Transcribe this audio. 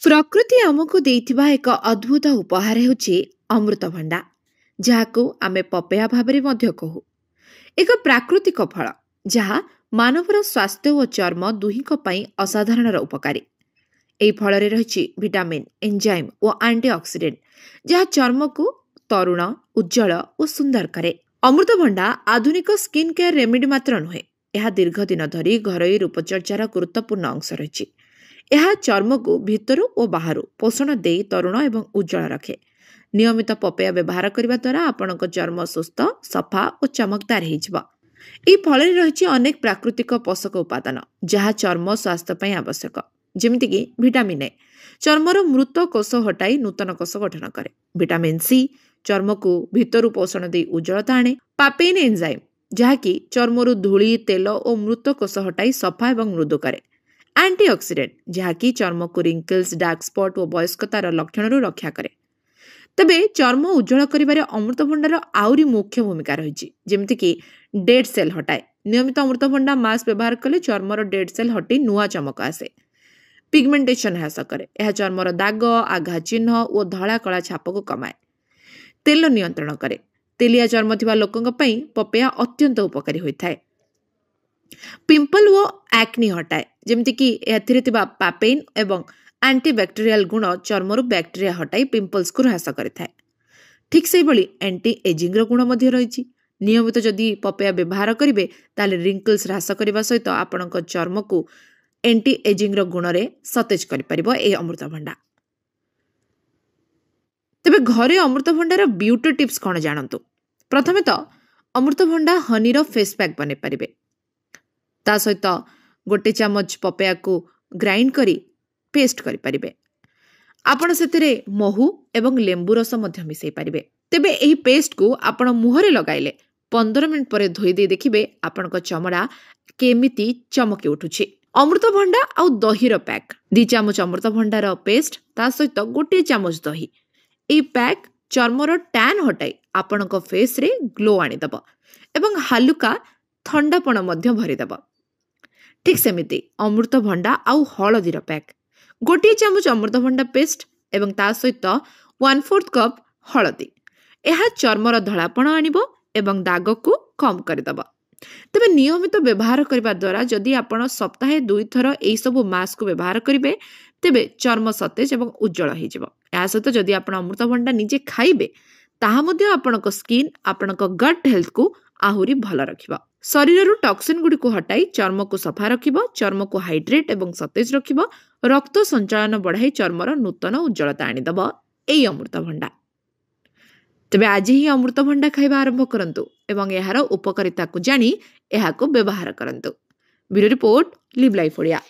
प्रकृति आमको देइथिबा एक अद्भुत उपहार हेउछि अमृतभंडा, जहाकू आमे पपेया भाबरे मध्य कहू। एक प्राकृतिक फल जहा मानवर स्वास्थ्य और चर्म दुहीक पई असाधारण उपकारी। एही फଳରେ रहिछि विटामिन, एंजाइम और एंटीऑक्सीडेंट जहा चर्म को तरुण, उज्जवल और सुंदर करे। अमृतभंडा आधुनिक स्किन केयर रेमेडी मात्र नुहे, यह दीर्घ दिन धरी घरोई रूपचर्चार गुरुत्वपूर्ण अंश रही। यह चर्म को भितर और बाहर पोषण दे तरुण एवं उज्जवल रखे। नियमित पपेया व्यवहार करने द्वारा आपण चर्म सुस्थ, सफा और चमकदार हो। फल रही अनेक प्राकृतिक पोषक उपादान जहाँ चर्म स्वास्थ्य आवश्यक, जमीक विटामिन ए चर्मर मृत कोष हटाई नूतन कोष गठन करे। विटामिन सी चर्म को भितर पोषण दे उज्जवलता आने। पापेन एंजाइम जहाँकि चर्मरु धूली, तेल और मृत कोष हटाई सफा और मृदु करे। एंटीऑक्सीडेंट जहाँकि चर्म को रिंकल्स, डार्क स्पॉट और वयस्कतार लक्षण रक्षा करे। तबे चर्म उज्जवल करिबारे अमृतभंडार आउरी मुख्य भूमिका रही, जमीक डेड सेल हटाए। नियमित अमृतभंडा मास्क व्यवहार कले चर्मर डेड सेल हटी नुआ चमक आसे। पिगमेंटेशन ह्रास करे। यह चर्मर दाग, आघा चिन्ह और धला कला छाप को कमाए। तेल नियंत्रण करे। तेलिया चर्म थिबा लोकंक पई पपेया अत्यंत उपकारी होइथाय। पिंपल व एक्नी हटाए, जमीक पापेन एवं एंटीबैक्टेरियल गुण चर्मरु बैक्टेरिया हटाई पिंपल्स को ह्रास करिथाय। ठीक से भली एंटी एजिंग गुण मध्य रही। नियमित जदि पपेया व्यवहार करेंगे ताले रिंकल्स ह्रास करने सहित आपण चर्म को एंटी एजिंग गुण रे सतेज कर अमृतभंडा। तेबे घरे अमृतभंडार ब्यूटी टिप्स कौन जानतु। प्रथमे तो अमृतभंडा हनीर फेस पैक बने पारिबे। ता सहित गोटे चामच पपेया को ग्राइंड करी पेस्ट करि परिबे। आपण सेतिरे महू एवं लेंबू रस मध्य मिसई पारिबे। तेबे एही पेस्ट को आपण मुहरे लगाइले 15 मिनिट परे धोई दे देखिबे आपण चमड़ा केमिति चमकी उठुछि। अमृतभंडा आउ दहीर पैक 2 चामच अमृतभंडार पेस्ट ता सहित गोटे चामच दही। एही पैक चर्मर टैन हटाई आपण फेस रे ग्लो आनी दब एवं हालुका ठंडापण मध्य भरी दब। ठीक सेमिति अमृतभंडा आउ हलदीर पैक गोटे चामच अमृतभंडा पेस्ट एवं ता सहित 1/4 कप हलदी। यह चर्मर धलापण आनिबो एवं दाग को कम करदब। तबे नियमित व्यवहार करबा द्वारा जदि आपण सप्ताहे 2 थर एई सब मास्क को व्यवहार करिवे तेबे चर्म सतेज एवं उज्जवल हो जिवो। या सहित जदि आपण अमृतभंडा निजे खाइबे ताहा मध्ये आपणक स्किन, आपणक गट हेल्थ को आहुरी भल रखिबो। शरीर टॉक्सिन गुडी को हटाई चर्म को सफा रखिबो, चर्म को हाइड्रेट एवं सतेज रखिबो, रक्त संचालन बढ़ाई चर्मर नूतन उज्जवलता आनिदब एई अमृतभंडा। तबे आज ही अमृतभंडा खाइबा आरंभ करंतु एवं एहार उपकारिता को जानी एहाको व्यवहार करंतु। Bureau report, live life Odia.